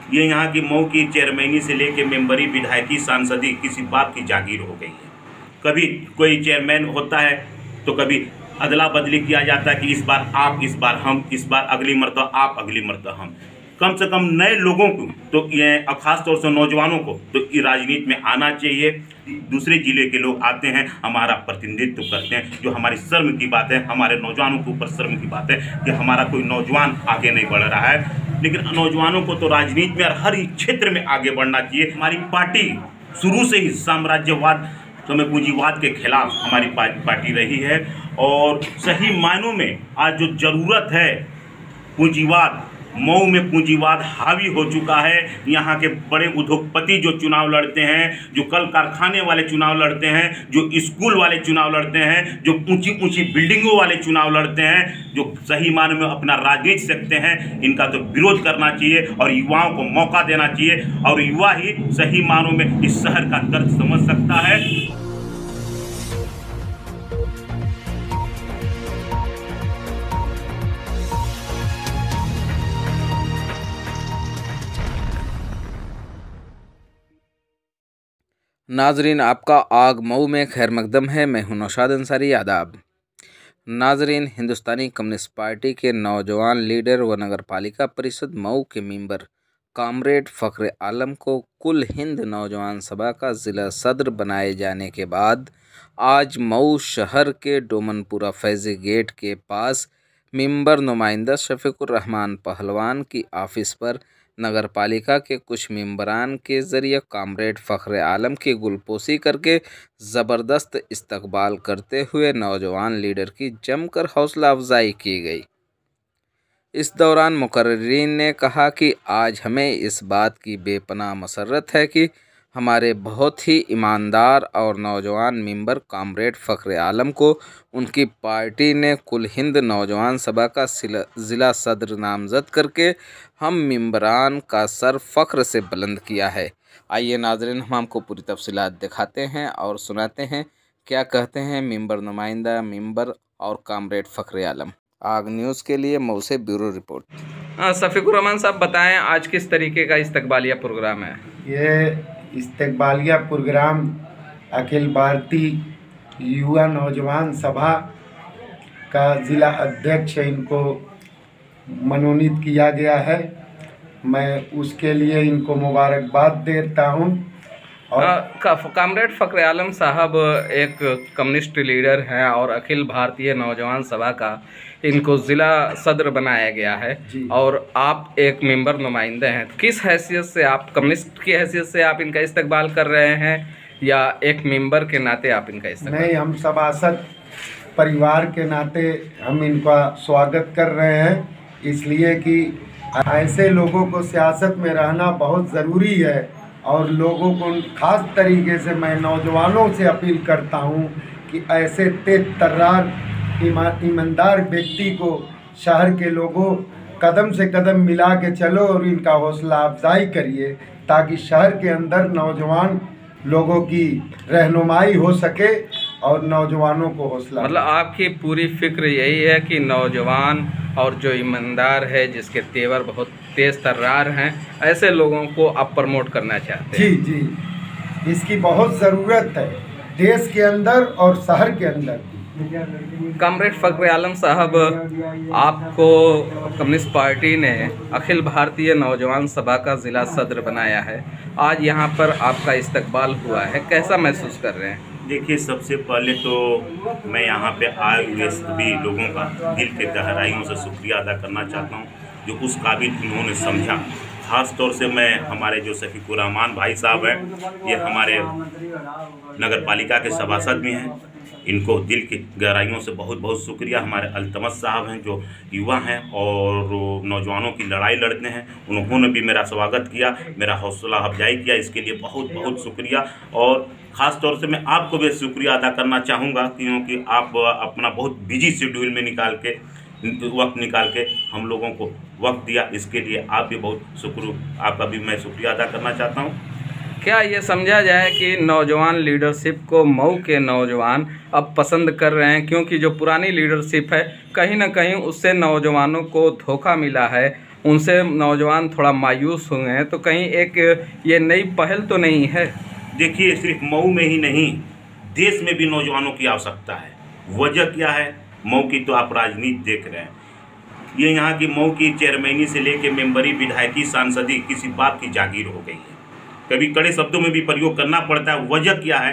ये यहाँ की मऊ की चेयरमैनी से लेके मेंबरी, विधायकी, सांसदी किसी बाप की जागीर हो गई है। कभी कोई चेयरमैन होता है तो कभी अदला बदली किया जाता है कि इस बार आप, इस बार हम, इस बार अगली मर्तबा आप, अगली मर्तबा हम। कम से कम नए लोगों को तो ये, खास तौर से नौजवानों को तो राजनीति में आना चाहिए। दूसरे जिले के लोग आते हैं, हमारा प्रतिनिधित्व करते हैं, जो हमारी शर्म की बात है, हमारे नौजवानों के ऊपर शर्म की बात है कि हमारा कोई नौजवान आगे नहीं बढ़ रहा है। लेकिन नौजवानों को तो राजनीति में और हर क्षेत्र में आगे बढ़ना चाहिए। हमारी पार्टी शुरू से ही साम्राज्यवाद, समय पूंजीवाद के खिलाफ हमारी पार्टी रही है, और सही मायनों में आज जो ज़रूरत है पूंजीवाद, मऊ में पूंजीवाद हावी हो चुका है। यहाँ के बड़े उद्योगपति जो चुनाव लड़ते हैं, जो कल कारखाने वाले चुनाव लड़ते हैं, जो स्कूल वाले चुनाव लड़ते हैं, जो ऊंची ऊंची बिल्डिंगों वाले चुनाव लड़ते हैं, जो सही मायने में अपना राजनीति सकते हैं, इनका तो विरोध करना चाहिए और युवाओं को मौका देना चाहिए। और युवा ही सही मायनों में इस शहर का दर्द समझ सकता है। नाजरीन, आपका आग मऊ में खैर मकदम है। मैं हूं नौशाद अंसारी। आदाब नाजरीन, हिंदुस्तानी कम्युनिस्ट पार्टी के नौजवान लीडर व नगर पालिका परिषद मऊ के मेंबर कामरेड फ़ख्र आलम को कुल हिंद नौजवान सभा का ज़िला सदर बनाए जाने के बाद आज मऊ शहर के डोमनपुरा फैज़ी गेट के पास मेंबर नुमाइंदा शफीकुर रहमान पहलवान की ऑफिस पर नगर पालिका के कुछ मेंबरान के ज़रिए कामरेड फ़ख्र आलम की गुलपोशी करके ज़बरदस्त इस्तकबाल करते हुए नौजवान लीडर की जमकर हौसला अफजाई की गई। इस दौरान मुकर्रिरीन ने कहा कि आज हमें इस बात की बेपनाह मसर्रत है कि हमारे बहुत ही ईमानदार और नौजवान मेंबर कामरेड फ़ख्र आलम को उनकी पार्टी ने कुल हिंद नौजवान सभा का ज़िला सदर नामज़द करके हम मेंबरान का सर फ़ख्र से बुलंद किया है। आइए नाज़रीन, हम आपको पूरी तफसीलात दिखाते हैं और सुनाते हैं क्या कहते हैं मेंबर नुमाइंदा, मेंबर और कामरेड फ़ख्र आलम। आग न्यूज़ के लिए मऊ से ब्यूरो रिपोर्ट। शफीकुर रहमान साहब, बताएं आज किस तरीके का इस्तकबालिया प्रोग्राम है? ये इस्तकबालिया प्रोग्राम अखिल भारतीय युवा नौजवान सभा का ज़िला अध्यक्ष इनको मनोनीत किया गया है। मैं उसके लिए इनको मुबारकबाद देता हूँ। और कामरेड फ़ख्र आलम साहब एक कम्युनिस्ट लीडर हैं और अखिल भारतीय नौजवान सभा का इनको ज़िला सदर बनाया गया है, और आप एक मेंबर नुमाइंदे हैं। किस हैसियत से आप, कम्युनिस्ट की हैसियत से आप इनका इस्तकबाल कर रहे हैं या एक मेंबर के नाते आप इनका इस्तकबाल? नहीं, हम सभासद परिवार के नाते हम इनका स्वागत कर रहे हैं, इसलिए कि ऐसे लोगों को सियासत में रहना बहुत ज़रूरी है। और लोगों को ख़ास तरीके से मैं नौजवानों से अपील करता हूं कि ऐसे तेज तर्रार ईमानदार व्यक्ति को शहर के लोगों कदम से कदम मिला के चलो और इनका हौसला अफजाई करिए, ताकि शहर के अंदर नौजवान लोगों की रहनुमाई हो सके और नौजवानों को हौसला। मतलब आपकी पूरी फिक्र यही है कि नौजवान और जो ईमानदार है, जिसके तेवर बहुत तेज़ तर्रार हैं, ऐसे लोगों को आप प्रमोट करना चाहते हैं? जी जी, इसकी बहुत ज़रूरत है देश के अंदर और शहर के अंदर। कामरेड फ़ख्र आलम साहब, आपको कम्युनिस्ट पार्टी ने अखिल भारतीय नौजवान सभा का ज़िला सदर बनाया है। आज यहाँ पर आपका इस्तकबाल हुआ है, कैसा महसूस कर रहे हैं? देखिए, सबसे पहले तो मैं यहाँ पे आए हुए सभी लोगों का दिल के गहराइयों से शुक्रिया अदा करना चाहता हूँ, जो उस काबिल उन्होंने समझा। ख़ास तौर से मैं, हमारे जो शफीकुर रहमान भाई साहब हैं, ये हमारे नगर पालिका के सभासद भी हैं, इनको दिल की गहराइयों से बहुत बहुत शुक्रिया। हमारे अल्तमस साहब हैं, जो युवा हैं और नौजवानों की लड़ाई लड़ते हैं, उन्होंने भी मेरा स्वागत किया, मेरा हौसला अफजाई किया, इसके लिए बहुत बहुत शुक्रिया। और ख़ास तौर से मैं आपको भी शुक्रिया अदा करना चाहूँगा, क्योंकि आप अपना बहुत बिजी शेड्यूल में वक्त निकाल के हम लोगों को वक्त दिया, इसके लिए आप भी आपका भी मैं शुक्रिया अदा करना चाहता हूँ। क्या ये समझा जाए कि नौजवान लीडरशिप को मऊ के नौजवान अब पसंद कर रहे हैं, क्योंकि जो पुरानी लीडरशिप है कहीं ना कहीं उससे नौजवानों को धोखा मिला है, उनसे नौजवान थोड़ा मायूस हुए हैं, तो कहीं एक ये नई पहल तो नहीं है? देखिए, सिर्फ मऊ में ही नहीं, देश में भी नौजवानों की आवश्यकता है। वजह क्या है? मऊ की तो आप राजनीति देख रहे हैं। ये यहाँ की मऊ की चेयरमैनी से लेके मेंबरी, विधायकी, सांसदी किसी बाप की जागीर हो गई है। कभी कड़े शब्दों में भी प्रयोग करना पड़ता है। वजह क्या है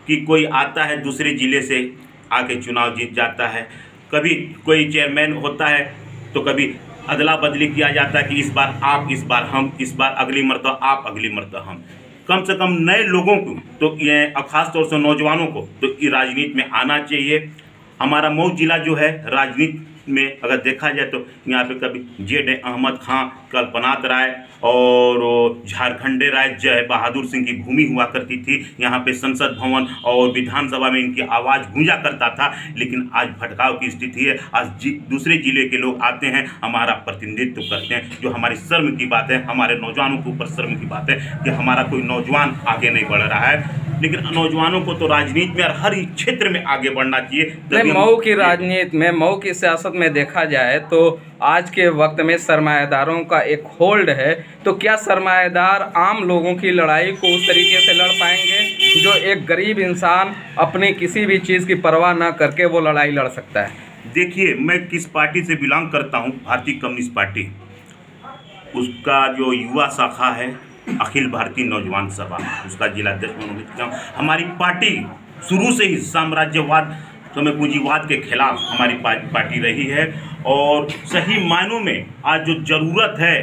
कि कोई आता है दूसरे ज़िले से आके चुनाव जीत जाता है, कभी कोई चेयरमैन होता है तो कभी अदला बदली किया जाता है कि इस बार आप, इस बार हम, इस बार अगली मरतबा आप, अगली मरतबा हम। कम से कम नए लोगों को तो ये, खास तौर से नौजवानों को तो ये राजनीति में आना चाहिए। हमारा मऊ जिला जो है राजनीति में अगर देखा जाए तो यहाँ पे कभी जेड अहमद खां, कल्पनाथ राय और झारखंडे राय, जय बहादुर सिंह की भूमि हुआ करती थी। यहाँ पे संसद भवन और विधानसभा में इनकी आवाज़ गूंजा करता था, लेकिन आज भटकाव की स्थिति है। आज दूसरे जिले के लोग आते हैं, हमारा प्रतिनिधित्व करते हैं, जो हमारी शर्म की बात है। हमारे नौजवानों के ऊपर शर्म की बात है कि हमारा कोई नौजवान आगे नहीं बढ़ रहा है। लेकिन नौजवानों को तो राजनीति में और हर क्षेत्र में आगे बढ़ना चाहिए। मऊ की राजनीति में, मऊ की सियासत में देखा जाए तो आज के वक्त में सरमाएदारों का एक होल्ड है, तो क्या सरमाएदार आम लोगों की लड़ाई को उस तरीके से लड़ पाएंगे जो एक गरीब इंसान अपनी किसी भी चीज़ की परवाह ना करके वो लड़ाई लड़ सकता है? देखिए, मैं किस पार्टी से बिलोंग करता हूँ, भारतीय कम्युनिस्ट पार्टी। उसका जो युवा शाखा है अखिल भारतीय नौजवान सभा, उसका जिलाध्यक्ष मनोनीत किया। हमारी पार्टी शुरू से ही साम्राज्यवाद, समय पूंजीवाद के खिलाफ हमारी पार्टी रही है। और सही मायनों में आज जो ज़रूरत है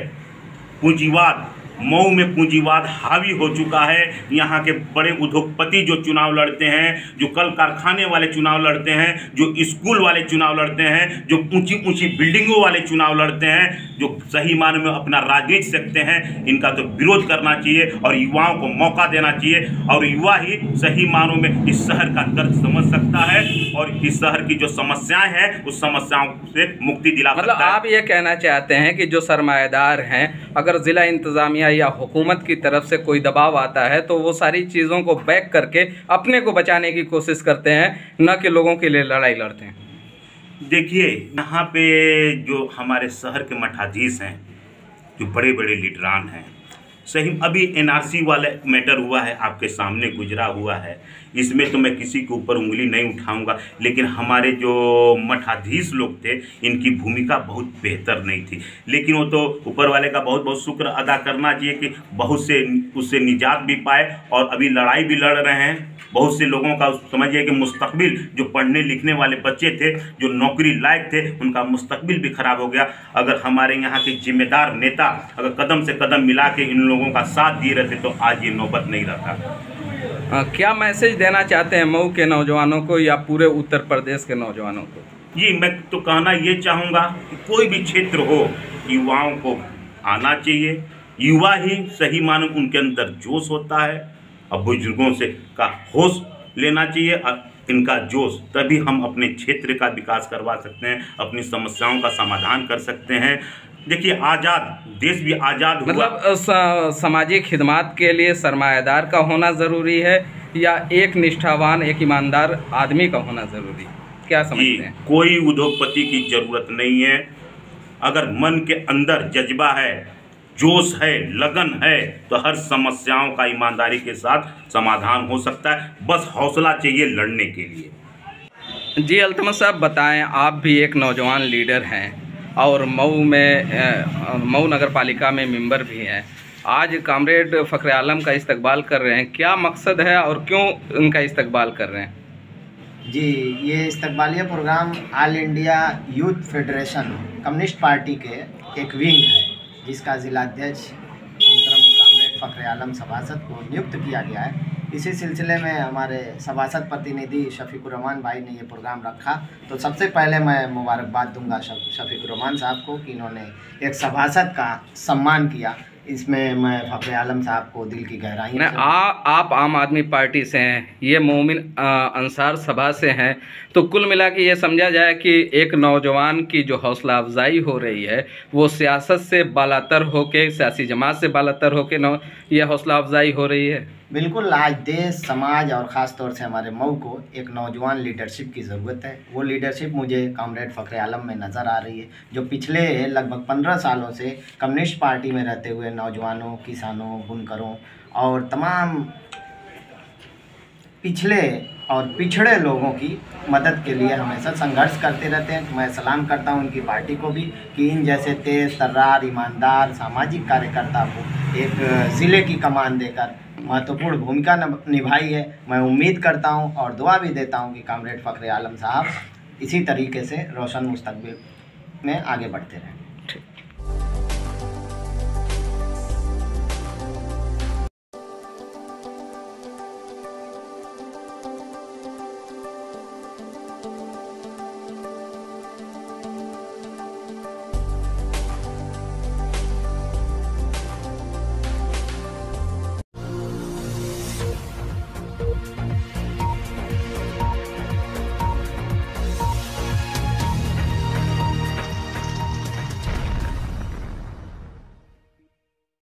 पूंजीवाद, मऊ में पूंजीवाद हावी हो चुका है। यहाँ के बड़े उद्योगपति जो चुनाव लड़ते हैं, जो कल कारखाने वाले चुनाव लड़ते हैं, जो स्कूल वाले चुनाव लड़ते हैं, जो ऊंची ऊंची बिल्डिंगों वाले चुनाव लड़ते हैं, जो सही मायनों में अपना राजनीति सकते हैं, इनका तो विरोध करना चाहिए और युवाओं को मौका देना चाहिए। और युवा ही सही मायनों में इस शहर का दर्द समझ सकता है और इस शहर की जो समस्याएं हैं उस समस्याओं से मुक्ति दिला सकता है। मतलब आप ये कहना चाहते हैं कि जो सरमाएदार हैं, अगर जिला इंतजामिया या हुकूमत की तरफ से कोई दबाव आता है तो वो सारी चीज़ों को बैक करके अपने को बचाने की कोशिश करते हैं, न कि लोगों के लिए लड़ाई लड़ते हैं। देखिए, यहाँ पे जो हमारे शहर के मठाधीश हैं, जो बड़े बड़े लीडरान हैं, सही अभी एनआरसी वाला मैटर हुआ है, आपके सामने गुजरा हुआ है। इसमें तो मैं किसी के ऊपर उंगली नहीं उठाऊंगा, लेकिन हमारे जो मठाधीश लोग थे इनकी भूमिका बहुत बेहतर नहीं थी। लेकिन वो तो ऊपर वाले का बहुत बहुत शुक्र अदा करना चाहिए कि बहुत से उससे निजात भी पाए और अभी लड़ाई भी लड़ रहे हैं। बहुत से लोगों का समझिए कि मुस्तकबिल, जो पढ़ने लिखने वाले बच्चे थे, जो नौकरी लायक थे, उनका मुस्तकबिल भी खराब हो गया। अगर हमारे यहाँ के जिम्मेदार नेता अगर कदम से कदम मिला के इन लोगों का साथ दिए रहते तो आज ये नौबत नहीं रहता। क्या मैसेज देना चाहते हैं मऊ के नौजवानों को या पूरे उत्तर प्रदेश के नौजवानों को? जी, मैं तो कहना ये चाहूँगा कि कोई भी क्षेत्र हो, युवाओं को आना चाहिए। युवा ही सही मानो उनके अंदर जोश होता है और बुजुर्गों से का होश लेना चाहिए और इनका जोश, तभी हम अपने क्षेत्र का विकास करवा सकते हैं, अपनी समस्याओं का समाधान कर सकते हैं। देखिए, आज़ाद देश भी आज़ाद हुआ। मतलब सामाजिक खिदमत के लिए सरमाएदार का होना ज़रूरी है या एक निष्ठावान, एक ईमानदार आदमी का होना ज़रूरी है? क्या समझते हैं? कोई उद्योगपति की ज़रूरत नहीं है। अगर मन के अंदर जज्बा है, जोश है, लगन है, तो हर समस्याओं का ईमानदारी के साथ समाधान हो सकता है। बस हौसला चाहिए लड़ने के लिए। जी अल्तमत साहब, बताएं, आप भी एक नौजवान लीडर हैं और मऊ नगर पालिका में मेंबर भी हैं। आज कामरेड फ़ख्र आलम का इस्तकबाल कर रहे हैं, क्या मकसद है और क्यों उनका इस्तकबाल कर रहे हैं? जी, ये इस्तकबालिया programme all India Youth Federation Communist Party के एक विंग है, जिसका जिलाध्यक्ष मोहतरम कामरेड फ़ख्र आलम सभासद को नियुक्त किया गया है। इसी सिलसिले में हमारे सभासद प्रतिनिधि शफीकुर रहमान भाई ने ये प्रोग्राम रखा। तो सबसे पहले मैं मुबारकबाद दूंगा शफीकुर रहमान साहब को कि इन्होंने एक सभासद का सम्मान किया। इसमें मैं फ़ख्र आलम साहब को दिल की गहराई से आप आम आदमी पार्टी से हैं, ये मोमिन अंसार सभा से हैं, तो कुल मिला के ये समझा जाए कि एक नौजवान की जो हौसला अफजाई हो रही है वो सियासत से बालातर होके, सियासी जमात से बालातर होके ये हौसला अफजाई हो रही है। बिल्कुल, आज देश, समाज और ख़ास तौर से हमारे मऊ को एक नौजवान लीडरशिप की ज़रूरत है। वो लीडरशिप मुझे कॉमरेड फ़खरे आलम में नज़र आ रही है, जो पिछले लगभग 15 सालों से कम्युनिस्ट पार्टी में रहते हुए नौजवानों, किसानों, बुनकरों और तमाम पिछले और पिछड़े लोगों की मदद के लिए हमेशा संघर्ष करते रहते हैं। मैं सलाम करता हूं उनकी पार्टी को भी कि इन जैसे तेज़ तर्रार, ईमानदार, सामाजिक कार्यकर्ता को एक ज़िले की कमान देकर महत्वपूर्ण भूमिका निभाई है। मैं उम्मीद करता हूं और दुआ भी देता हूं कि कॉमरेड फ़खरे आलम साहब इसी तरीके से रोशन मुस्तकबिल में आगे बढ़ते रहें।